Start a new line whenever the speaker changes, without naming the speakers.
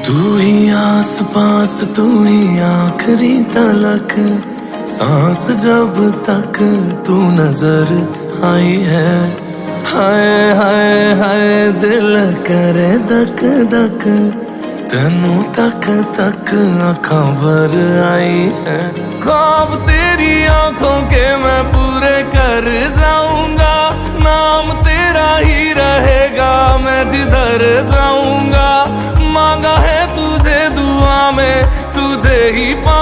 तू ही आस पास, तू ही आखिरी तलक, सांस जब तक तू नजर आई है। हाय हाय हाय दिल करे धक धक, तेनू तक तक आँखां भर आई है। ख्वाब तेरी आंखों के मैं पूरे कर जाऊंगा, नाम तेरा ही रहेगा मैं जिधर जाऊंगा। मांगा है तुझे दुआ में, तुझे ही पा